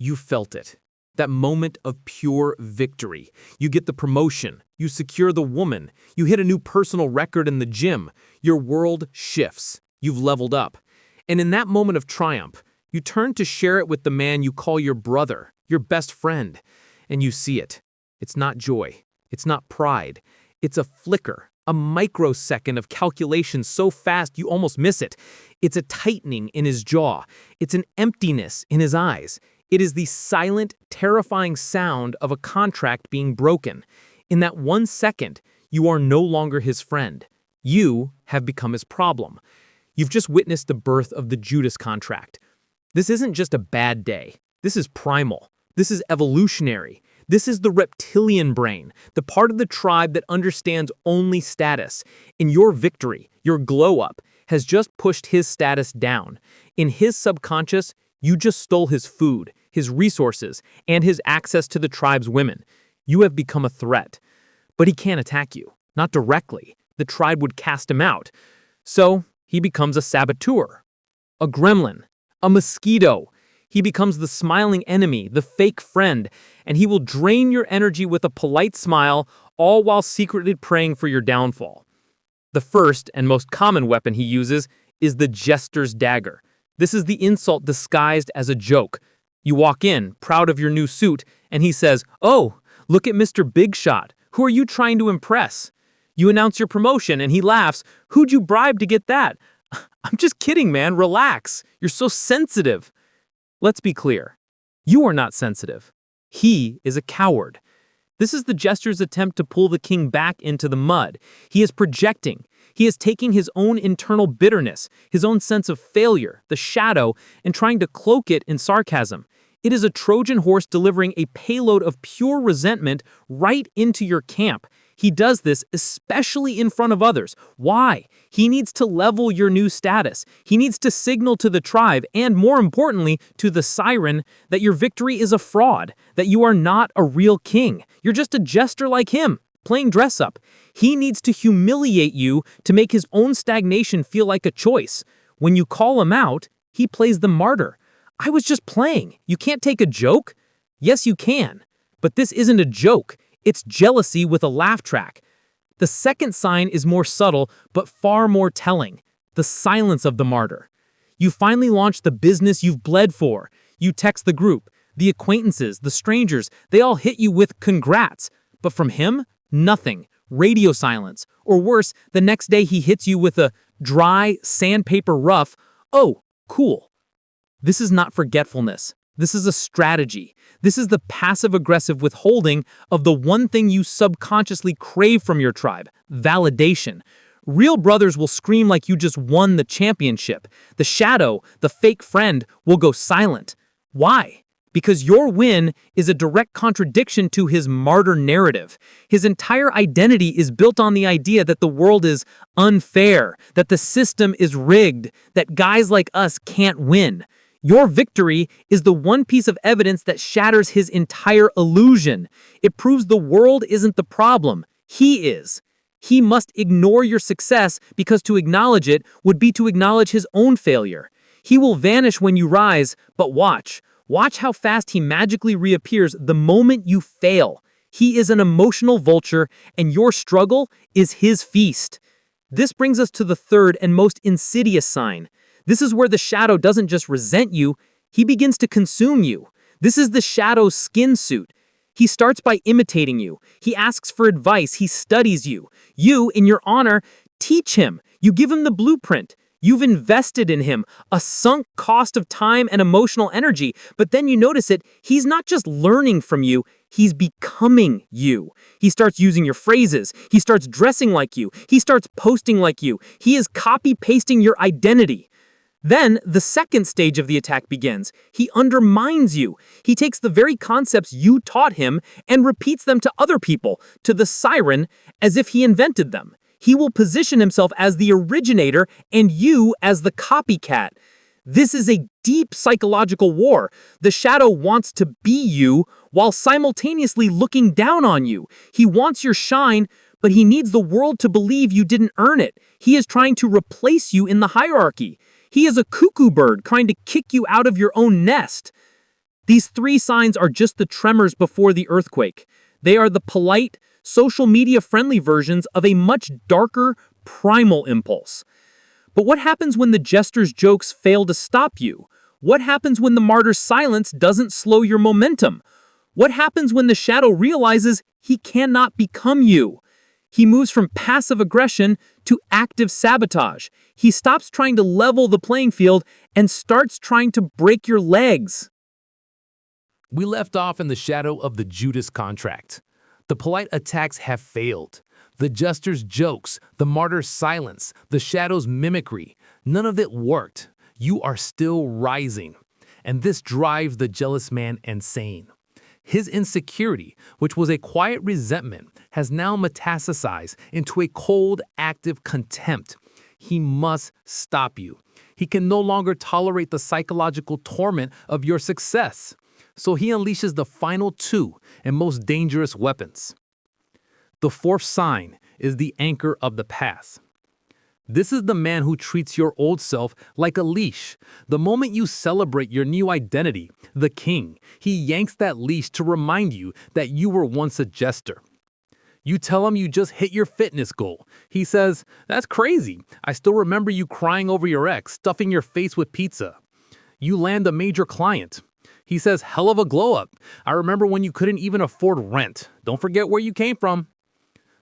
You felt it. That moment of pure victory. You get the promotion. You secure the woman. You hit a new personal record in the gym. Your world shifts. You've leveled up. And in that moment of triumph, you turn to share it with the man you call your brother, your best friend. And you see it. It's not joy. It's not pride. It's a flicker, a microsecond of calculation so fast you almost miss it. It's a tightening in his jaw. It's an emptiness in his eyes. It is the silent, terrifying sound of a contract being broken. In that 1 second, you are no longer his friend. You have become his problem. You've just witnessed the birth of the Judas contract. This isn't just a bad day. This is primal. This is evolutionary. This is the reptilian brain, the part of the tribe that understands only status. In your victory, your glow-up has just pushed his status down. In his subconscious, you just stole his food, his resources, and his access to the tribe's women. You have become a threat. But he can't attack you, not directly. The tribe would cast him out. So he becomes a saboteur, a gremlin, a mosquito. He becomes the smiling enemy, the fake friend, and he will drain your energy with a polite smile, all while secretly praying for your downfall. The first and most common weapon he uses is the jester's dagger. This is the insult disguised as a joke. You walk in, proud of your new suit, and he says, "Oh, look at Mr. Big Shot. Who are you trying to impress?" You announce your promotion, and he laughs, "Who'd you bribe to get that?" "I'm just kidding, man. Relax. You're so sensitive." Let's be clear. You are not sensitive. He is a coward. This is the jester's attempt to pull the king back into the mud. He is projecting. He is taking his own internal bitterness, his own sense of failure, the shadow, and trying to cloak it in sarcasm. It is a Trojan horse delivering a payload of pure resentment right into your camp. He does this especially in front of others. Why? He needs to level your new status. He needs to signal to the tribe, and more importantly, to the siren, that your victory is a fraud, that you are not a real king. You're just a jester like him, playing dress-up. He needs to humiliate you to make his own stagnation feel like a choice. When you call him out, he plays the martyr. "I was just playing. You can't take a joke?" Yes, you can. But this isn't a joke. It's jealousy with a laugh track. The second sign is more subtle, but far more telling. The silence of the martyr. You finally launch the business you've bled for. You text the group, the acquaintances, the strangers. They all hit you with congrats. But from him, nothing. Radio silence. Or worse, the next day he hits you with a dry, sandpaper rough, "Oh, cool." This is not forgetfulness. This is a strategy. This is the passive-aggressive withholding of the one thing you subconsciously crave from your tribe: validation. Real brothers will scream like you just won the championship. The shadow, the fake friend, will go silent. Why? Because your win is a direct contradiction to his martyr narrative. His entire identity is built on the idea that the world is unfair, that the system is rigged, that guys like us can't win. Your victory is the one piece of evidence that shatters his entire illusion. It proves the world isn't the problem. He is. He must ignore your success because to acknowledge it would be to acknowledge his own failure. He will vanish when you rise, but watch. Watch how fast he magically reappears the moment you fail. He is an emotional vulture, and your struggle is his feast. This brings us to the third and most insidious sign. This is where the shadow doesn't just resent you, he begins to consume you. This is the shadow's skin suit. He starts by imitating you. He asks for advice. He studies you. You, in your honor, teach him. You give him the blueprint. You've invested in him, a sunk cost of time and emotional energy. But then you notice it, he's not just learning from you, he's becoming you. He starts using your phrases. He starts dressing like you. He starts posting like you. He is copy-pasting your identity. Then, the second stage of the attack begins. He undermines you. He takes the very concepts you taught him and repeats them to other people, to the siren, as if he invented them. He will position himself as the originator and you as the copycat. This is a deep psychological war. The shadow wants to be you while simultaneously looking down on you. He wants your shine, but he needs the world to believe you didn't earn it. He is trying to replace you in the hierarchy. He is a cuckoo bird trying to kick you out of your own nest. These three signs are just the tremors before the earthquake. They are the polite, social media-friendly versions of a much darker, primal impulse. But what happens when the jester's jokes fail to stop you? What happens when the martyr's silence doesn't slow your momentum? What happens when the shadow realizes he cannot become you? He moves from passive aggression to active sabotage. He stops trying to level the playing field and starts trying to break your legs. We left off in the shadow of the Judas contract. The polite attacks have failed. The jester's jokes, the martyr's silence, the shadow's mimicry, none of it worked. You are still rising. And this drives the jealous man insane. His insecurity, which was a quiet resentment, has now metastasized into a cold, active contempt. He must stop you. He can no longer tolerate the psychological torment of your success. So he unleashes the final two and most dangerous weapons. The fourth sign is the anchor of the past. This is the man who treats your old self like a leash. The moment you celebrate your new identity, the king, he yanks that leash to remind you that you were once a jester. You tell him you just hit your fitness goal. He says, "That's crazy. I still remember you crying over your ex, stuffing your face with pizza." You land a major client. He says, "Hell of a glow up. I remember when you couldn't even afford rent. Don't forget where you came from."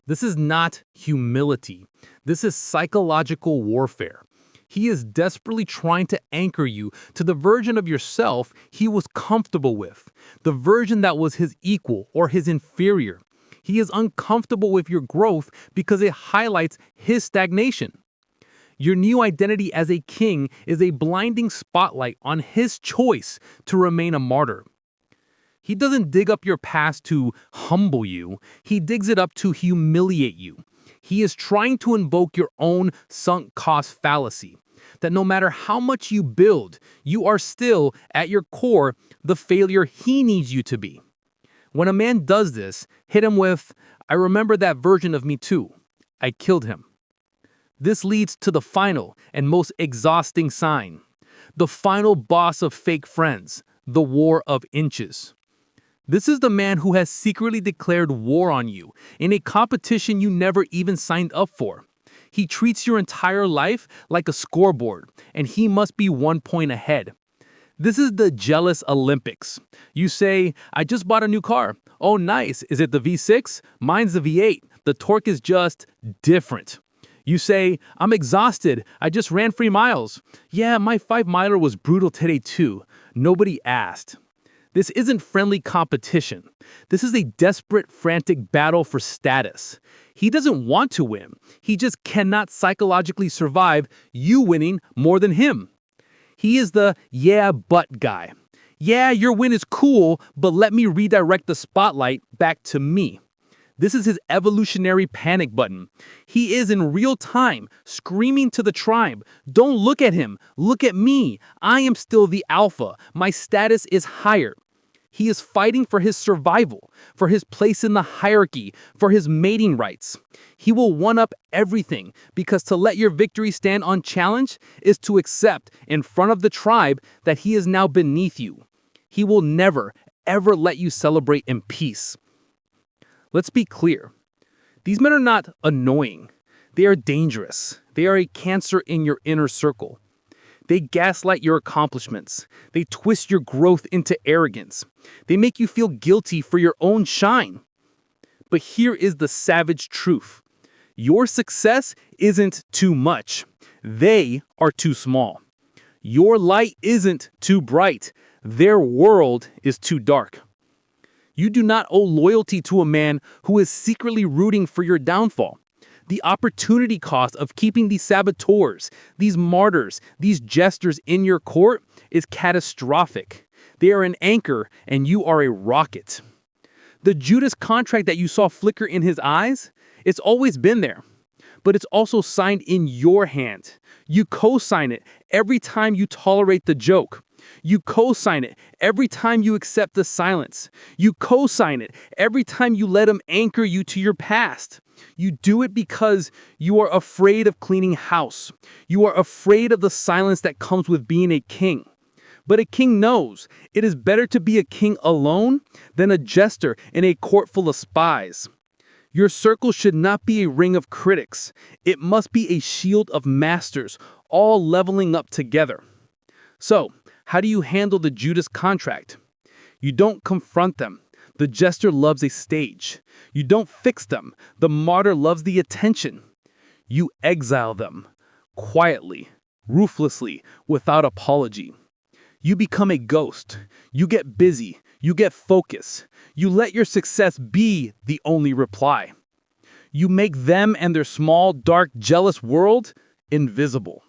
This is not humility. This is psychological warfare. He is desperately trying to anchor you to the version of yourself he was comfortable with, the version that was his equal or his inferior. He is uncomfortable with your growth because it highlights his stagnation. Your new identity as a king is a blinding spotlight on his choice to remain a martyr. He doesn't dig up your past to humble you. He digs it up to humiliate you. He is trying to invoke your own sunk cost fallacy, that no matter how much you build, you are still, at your core, the failure he needs you to be. When a man does this, hit him with, "I remember that version of me too. I killed him." This leads to the final and most exhausting sign. The final boss of fake friends, the war of inches. This is the man who has secretly declared war on you in a competition you never even signed up for. He treats your entire life like a scoreboard, and he must be 1 point ahead. This is the jealous Olympics. You say, "I just bought a new car." "Oh, nice. Is it the V6? Mine's the V8. The torque is just different." You say, "I'm exhausted. I just ran 3 miles." "Yeah, my 5-miler was brutal today too. Nobody asked." This isn't friendly competition. This is a desperate, frantic battle for status. He doesn't want to win. He just cannot psychologically survive you winning more than him. He is the "yeah, but" guy. "Yeah, your win is cool, but let me redirect the spotlight back to me." This is his evolutionary panic button. He is in real time screaming to the tribe, "Don't look at him, look at me. I am still the alpha. My status is higher." He is fighting for his survival, for his place in the hierarchy, for his mating rights. He will one-up everything because to let your victory stand unchallenged is to accept in front of the tribe that he is now beneath you. He will never, ever let you celebrate in peace. Let's be clear. These men are not annoying. They are dangerous. They are a cancer in your inner circle. They gaslight your accomplishments. They twist your growth into arrogance. They make you feel guilty for your own shine. But here is the savage truth. Your success isn't too much. They are too small. Your light isn't too bright. Their world is too dark. You do not owe loyalty to a man who is secretly rooting for your downfall. The opportunity cost of keeping these saboteurs, these martyrs, these jesters in your court is catastrophic. They are an anchor and you are a rocket. The Judas contract that you saw flicker in his eyes, it's always been there. But it's also signed in your hand. You co-sign it every time you tolerate the joke. You co-sign it every time you accept the silence. You co-sign it every time you let him anchor you to your past. You do it because you are afraid of cleaning house. You are afraid of the silence that comes with being a king. But a king knows it is better to be a king alone than a jester in a court full of spies. Your circle should not be a ring of critics. It must be a shield of masters, all leveling up together. So, how do you handle the Judas contract? You don't confront them. The jester loves a stage. You don't fix them. The martyr loves the attention. You exile them, quietly, ruthlessly, without apology. You become a ghost. You get busy. You get focus. You let your success be the only reply. You make them and their small, dark, jealous world invisible.